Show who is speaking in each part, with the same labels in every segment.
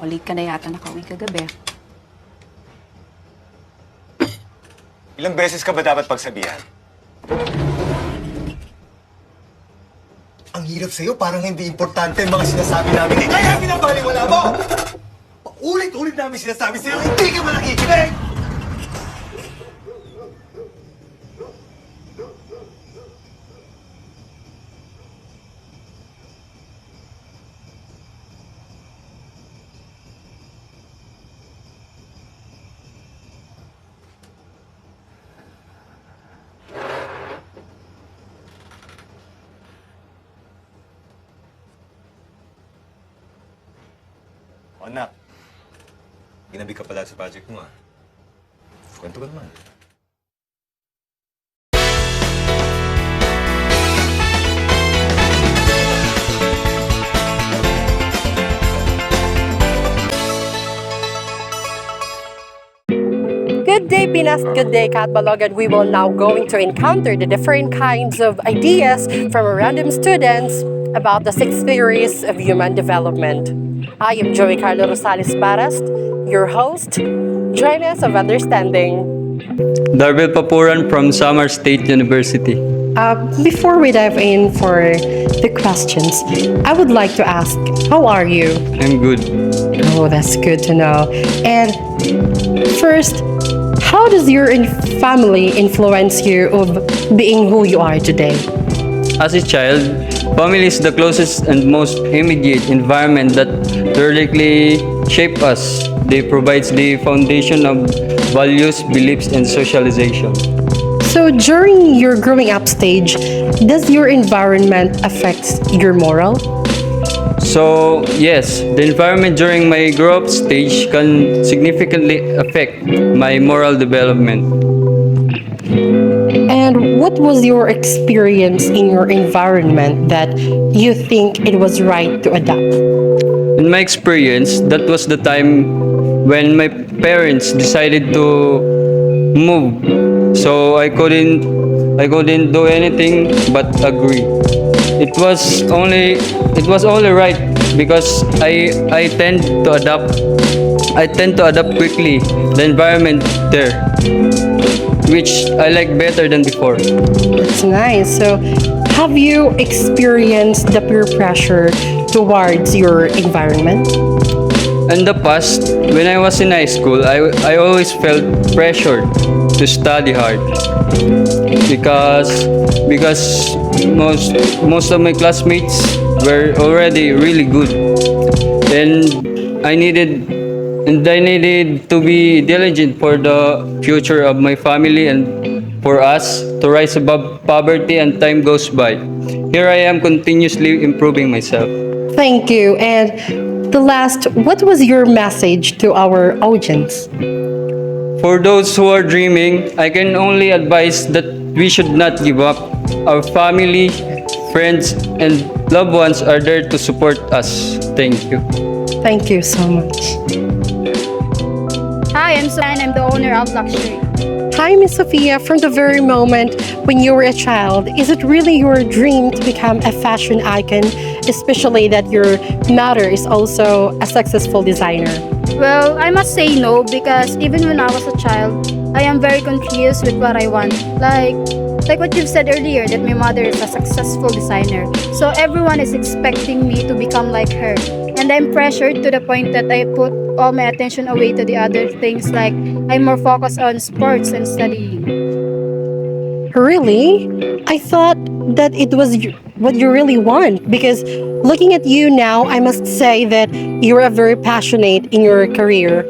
Speaker 1: late ka na yata nakauwi kagabi.
Speaker 2: Ilang beses ka ba dapat pagsabihan?
Speaker 3: Ang hirap sa'yo, parang hindi importante ang mga sinasabi namin. Kaya pinapaliwala mo! Paulit-ulit namin sinasabi sa'yo, hindi ka ba nakikinig?
Speaker 2: O anak, ginabi ka pala sa project mo Kwento ka naman.
Speaker 4: Good day, Pinas. Good day, Katbalogan. We will now going to encounter the different kinds of ideas from random students about the 6 theories of human development. I am Joey Carlo Rosales Barast, your host. Join us of understanding.
Speaker 5: Darbyl Papuran from Samar State University.
Speaker 4: Before we dive in for the questions, I would like to ask, how are you?
Speaker 5: I'm good.
Speaker 4: Oh, that's good to know. And first, how does your family influence you of being who you are today?
Speaker 5: As a child, family is the closest and most immediate environment that directly shape us. They provides the foundation of values, beliefs, and socialization.
Speaker 4: So during your growing up stage, does your environment affect your moral?
Speaker 5: So, yes, the environment during my growth stage can significantly affect my moral development.
Speaker 4: And what was your experience in your environment that you think it was right to adapt?
Speaker 5: In my experience, that was the time when my parents decided to move. So I couldn't do anything but agree. It was only right because I tend to adapt quickly the environment there, which I like better than before.
Speaker 4: That's nice. So have you experienced the peer pressure towards your environment?
Speaker 5: In the past, when I was in high school, I always felt pressured to study hard because most of my classmates were already really good, and I needed to be diligent for the future of my family and for us to rise above poverty. And time goes by. Here I am continuously improving myself.
Speaker 4: Thank you. And the last, what was your message to our audience?
Speaker 5: For those who are dreaming, I can only advise that we should not give up. Our family, friends, and loved ones are there to support us. Thank you.
Speaker 4: Thank you so much.
Speaker 6: Hi, I'm Suan. I'm the owner of Luxury.
Speaker 4: Hi, Miss Sophia. From the very moment when you were a child, is it really your dream to become a fashion icon, especially that your mother is also a successful designer?
Speaker 6: Well, I must say no because even when I was a child, I am very confused with what I want. Like what you've said earlier, that my mother is a successful designer. So everyone is expecting me to become like her. And I'm pressured to the point that I put all my attention away to the other things, like I'm more focused on sports and studying.
Speaker 4: Really? I thought that it was what you really want, because looking at you now, I must say that you're a very passionate in your career.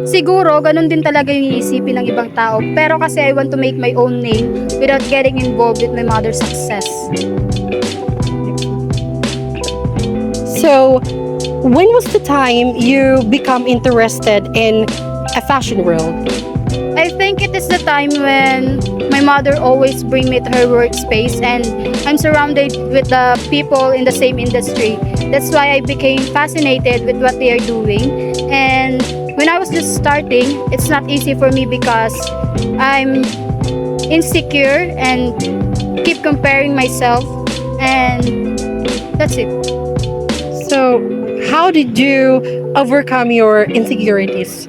Speaker 6: Siguro, ganun din talaga yung iisipin ng ibang tao. Pero kasi I want to make my own name without getting involved with my mother's success.
Speaker 4: So, when was the time you become interested in a fashion world?
Speaker 6: I think it is the time when my mother always bring me to her workspace and I'm surrounded with the people in the same industry. That's why I became fascinated with what they are doing. And when I was just starting, it's not easy for me because I'm insecure and keep comparing myself, and that's it.
Speaker 4: So, how did you overcome your insecurities?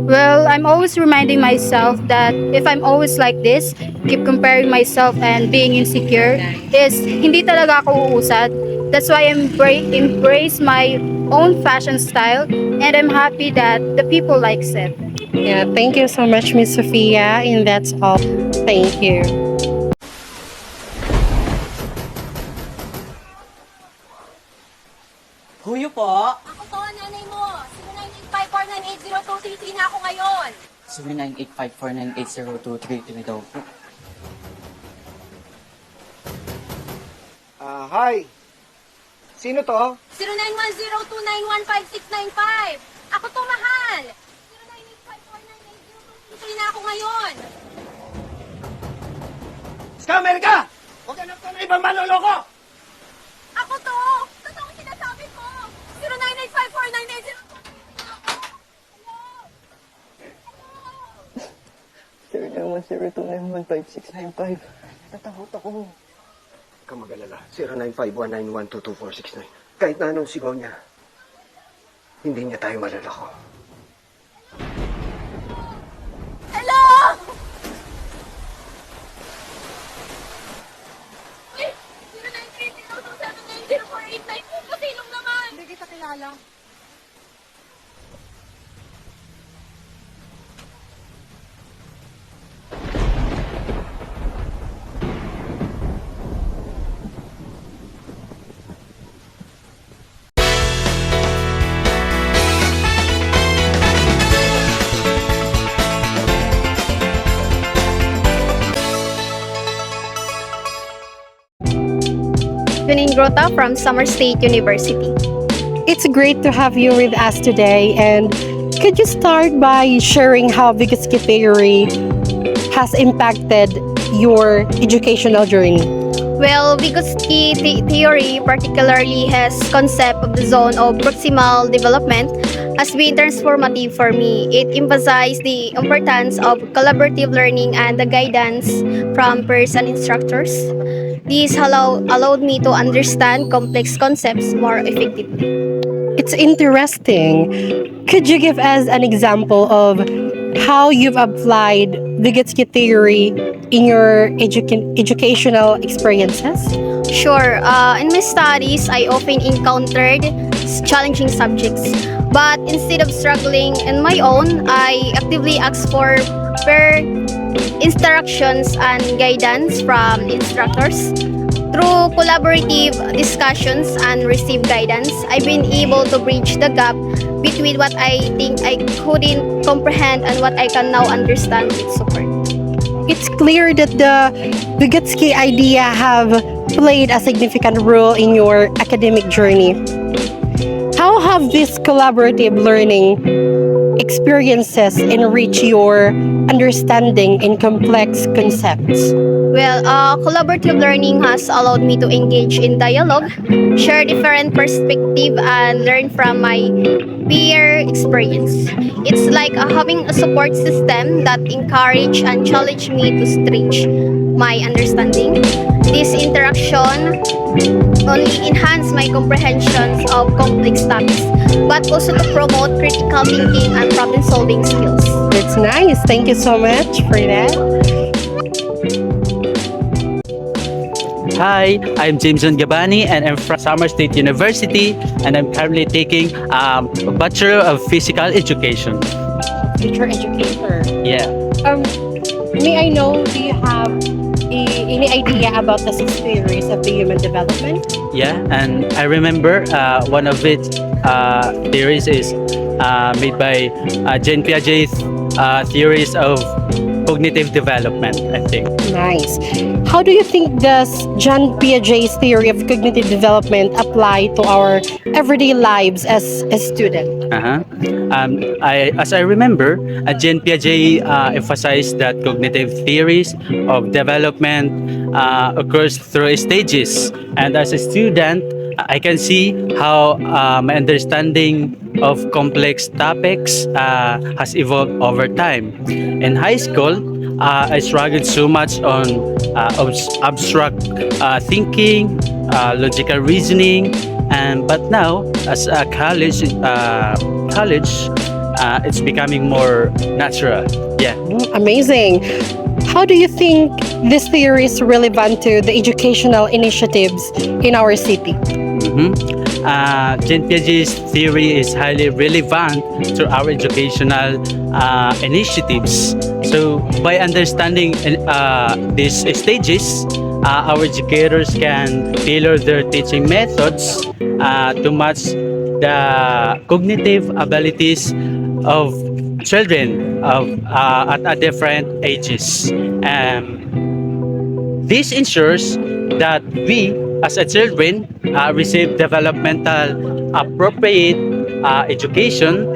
Speaker 6: Well, I'm always reminding myself that if I'm always like this, keep comparing myself and being insecure, is hindi talaga ako uusad. That's why I embrace my own fashion style, and I'm happy that the people likes it.
Speaker 4: Yeah, thank you so much, Miss Sophia, and that's all. Thank you.
Speaker 1: Huyo po.
Speaker 7: Ako to, nanay mo. 0985498023 na ako ngayon.
Speaker 1: 0985498023 daw po.
Speaker 3: Hi. Sino to?
Speaker 7: 0910291565. Ako to, mahal. 0985498023 na ako ngayon.
Speaker 3: Scammer ka! Huwag ka na ibang manloloko!
Speaker 7: Ako to. Totoo ang sinasabi ko.
Speaker 1: 0985498023 Natakot ako.
Speaker 8: Huwag kang mag-alala. 0951912249. Kahit na anong sigaw niya, hindi niya tayo malalako.
Speaker 7: Hello! Uy! 093027904894. Kasilong naman. Hindi kita kilala.
Speaker 6: Junin Grota from Summer State University.
Speaker 4: It's great to have you with us today. And could you start by sharing how Vygotsky theory has impacted your educational journey?
Speaker 6: Well, Vygotsky theory particularly has concept of the zone of proximal development has been transformative for me. It emphasized the importance of collaborative learning and the guidance from peers and instructors. This allowed me to understand complex concepts more effectively.
Speaker 4: It's interesting. Could you give us an example of how you've applied Vygotsky theory in your educational experiences?
Speaker 6: Sure, in my studies, I often encountered challenging subjects. But instead of struggling on my own, I actively asked for peer instructions and guidance from instructors. Through collaborative discussions and received guidance, I've been able to bridge the gap between what I think I couldn't comprehend and what I can now understand with support.
Speaker 4: It's clear that the Vygotsky idea have played a significant role in your academic journey. How have these collaborative learning experiences enrich your understanding in complex concepts?
Speaker 6: Well, collaborative learning has allowed me to engage in dialogue, share different perspectives, and learn from my peer experience. It's like having a support system that encourage and challenge me to stretch my understanding. This interaction only enhance my comprehensions of complex topics, but also to promote critical thinking and problem-solving skills.
Speaker 4: That's nice. Thank you so much for that.
Speaker 9: Hi, I'm Jameson Gabani and I'm from Summer State University and I'm currently taking a Bachelor of Physical Education.
Speaker 4: Future educator.
Speaker 9: Yeah.
Speaker 4: May I know, do you have any idea about the 6 theories of the human development?
Speaker 9: Yeah, and I remember one of its theories is made by Jean Piaget's theories of cognitive development, I think.
Speaker 4: Nice. How do you think does Jean Piaget's theory of cognitive development apply to our everyday lives as a student?
Speaker 9: As I remember, Jean Piaget emphasized that cognitive theories of development occurs through stages. And as a student, I can see how my understanding of complex topics has evolved over time. In high school, I struggled so much on abstract thinking, logical reasoning, and but now as a college, it's becoming more natural. Yeah.
Speaker 4: Amazing. How do you think this theory is relevant to the educational initiatives in our city?
Speaker 9: Jean Piaget's theory is highly relevant to our educational initiatives. So, by understanding these stages, our educators can tailor their teaching methods to match the cognitive abilities of children at a different ages. This ensures that we, as a children, receive developmental appropriate education,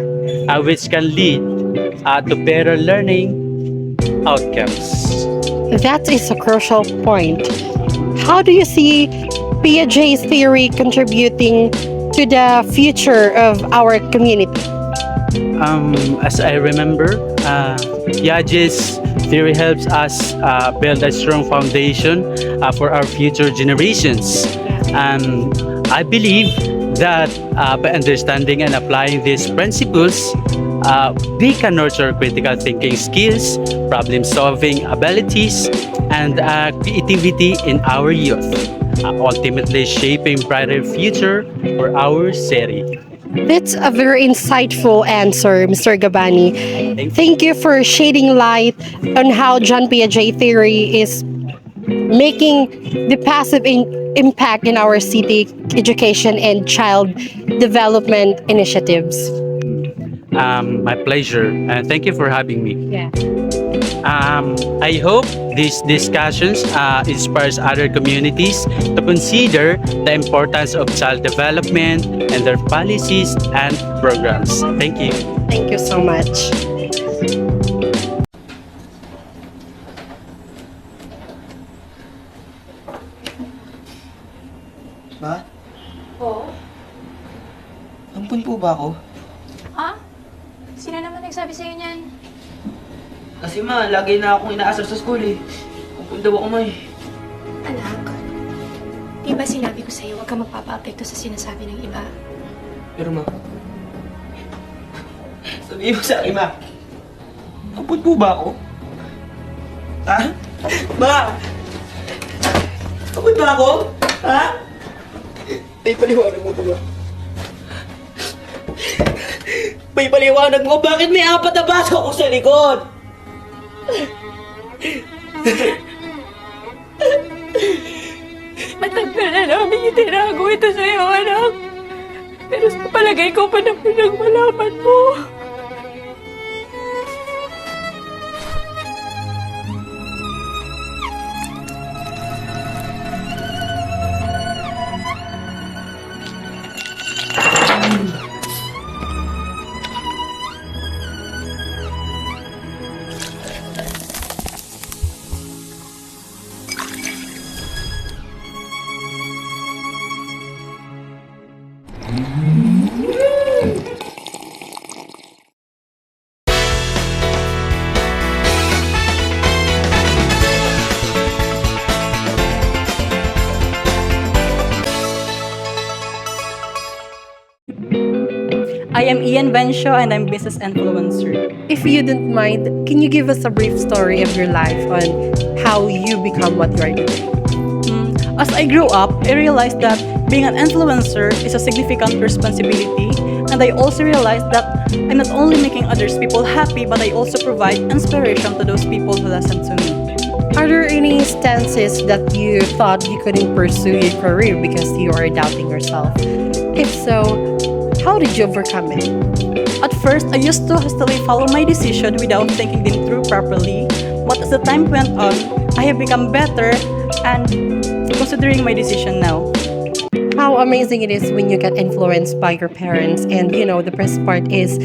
Speaker 9: which can lead to better learning outcomes.
Speaker 4: That is a crucial point. How do you see Piaget's theory contributing to the future of our community?
Speaker 9: As I remember, Piaget's theory helps us build a strong foundation for our future generations. I believe that by understanding and applying these principles, we can nurture critical thinking skills, problem-solving abilities, and creativity in our youth, ultimately shaping brighter future for our city.
Speaker 4: That's a very insightful answer, Mr. Gabani. Thank you for shedding light on how John Piaget theory is making the passive impact in our city education and child development initiatives.
Speaker 9: My pleasure, and thank you for having me.
Speaker 4: Yeah.
Speaker 9: I hope these discussions inspires other communities to consider the importance of child development and their policies and programs. Thank you.
Speaker 4: Thank you so much.
Speaker 1: Ma?
Speaker 7: Oo.
Speaker 1: Ampun po ba ako?
Speaker 7: Ha? Sino naman nagsabi sa'yo niyan?
Speaker 1: Kasi ma, lagi na akong inaasar sa school eh. Ampun daw ako ma eh.
Speaker 10: Anak, di ba sinabi ko sa'yo huwag ka magpapa-apekto sa sinasabi ng iba?
Speaker 1: Pero ma, sabihin mo sa akin ma, ampun po ba ako? Ha? Ma! Ampun ba ako? Ha? May paliwanag mo ba ba? May paliwanag mo, bakit may 4 na baso ako sa likod?
Speaker 10: Matagal na namin itinago ito sa'yo, anak. Pero sa palagay ko, panahon nang malaman mo.
Speaker 11: I am Ian Bencio and I'm business influencer.
Speaker 4: If you don't mind, can you give us a brief story of your life on how you become what you are today?
Speaker 11: As I grew up, I realized that being an influencer is a significant responsibility, and I also realized that I'm not only making others people happy, but I also provide inspiration to those people who listen to me.
Speaker 4: Are there any instances that you thought you couldn't pursue your career because you are doubting yourself? If so, how did you overcome it?
Speaker 11: At first, I used to hastily follow my decision without thinking them through properly, but as the time went on, I have become better and considering my decision now.
Speaker 4: How amazing it is when you get influenced by your parents. And you know, the best part is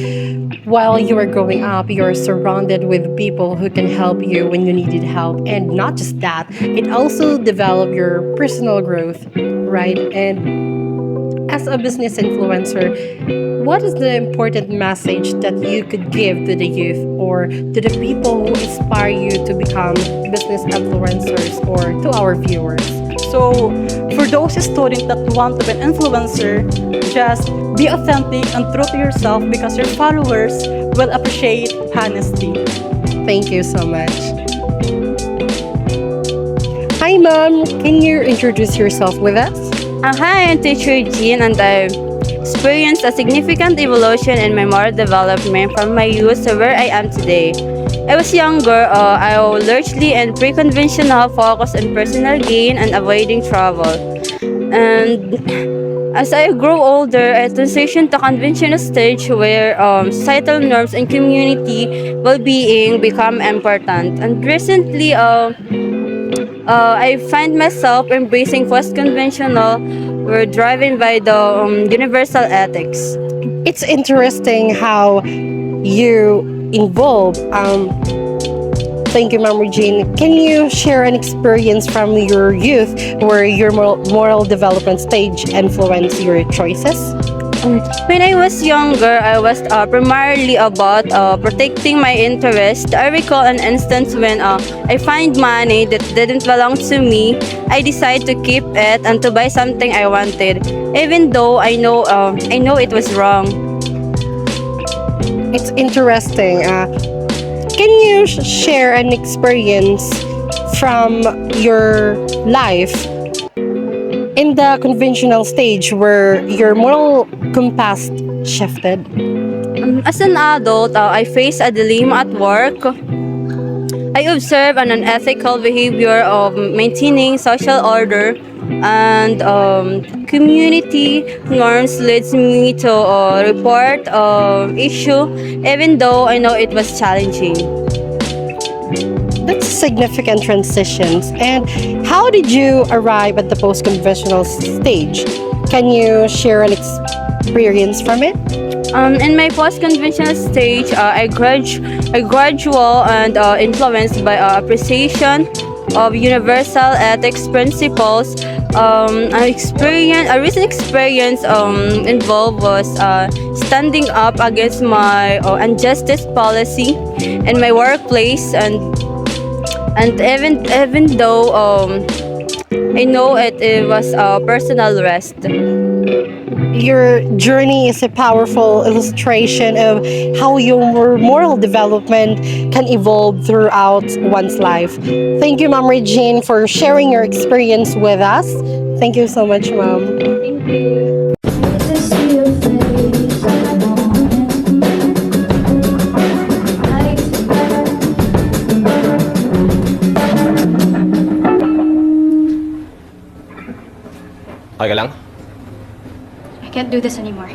Speaker 4: while you are growing up, you're surrounded with people who can help you when you needed help. And not just that, it also develop your personal growth, right? And As a business influencer, what is the important message that you could give to the youth or to the people who inspire you to become business influencers or to our viewers?
Speaker 11: So, for those students that want to be an influencer, just be authentic and true to yourself because your followers will appreciate honesty.
Speaker 4: Thank you so much. Hi, Mom. Can you introduce yourself with us?
Speaker 12: Hi, I'm Teacher Jean, and I experienced a significant evolution in my moral development from my youth to where I am today. I was younger, I was largely in pre-conventional focus on personal gain and avoiding trouble. And as I grow older, I transitioned to conventional stage where societal norms and community well-being become important. And recently, I find myself embracing post-conventional, we're driven by the universal ethics.
Speaker 4: It's interesting how you involve. Thank you, Ma'am Regine. Can you share an experience from your youth where your moral development stage influenced your choices?
Speaker 12: When I was younger, I was primarily about protecting my interest. I recall an instance when I find money that didn't belong to me. I decided to keep it and to buy something I wanted, even though I know it was wrong.
Speaker 4: It's interesting. Can you share an experience from your life in the conventional stage where your moral compass shifted?
Speaker 12: As an adult, I face a dilemma at work. I observe an unethical behavior of maintaining social order, and community norms leads me to report issue even though I know it was challenging.
Speaker 4: That's significant transitions. And how did you arrive at the post-conventional stage? Can you share an experience from it?
Speaker 12: In my post-conventional stage, I gradual and influenced by appreciation of universal ethics principles. A recent experience involved was standing up against my injustice policy in my workplace, and even though I know it was a personal rest.
Speaker 4: Your journey is a powerful illustration of how your moral development can evolve throughout one's life. Thank you, Ma'am Regine, for sharing your experience with us. Thank you so much, Ma'am.
Speaker 12: Thank you.
Speaker 1: Okay ka lang?
Speaker 6: I can't do this anymore.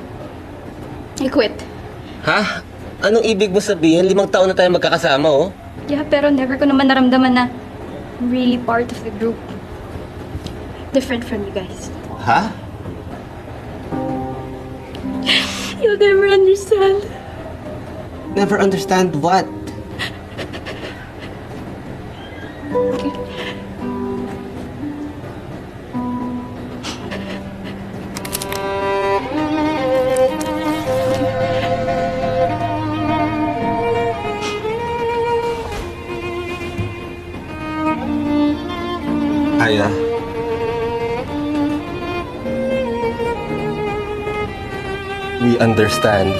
Speaker 6: I quit.
Speaker 1: Ha? Anong ibig mo sabihin? 5 taon na tayo magkakasama, oh.
Speaker 6: Yeah, pero never ko naman naramdaman na I'm really part of the group. Different from you guys.
Speaker 1: Ha?
Speaker 6: You'll never understand.
Speaker 1: Never understand what? Aya. We understand.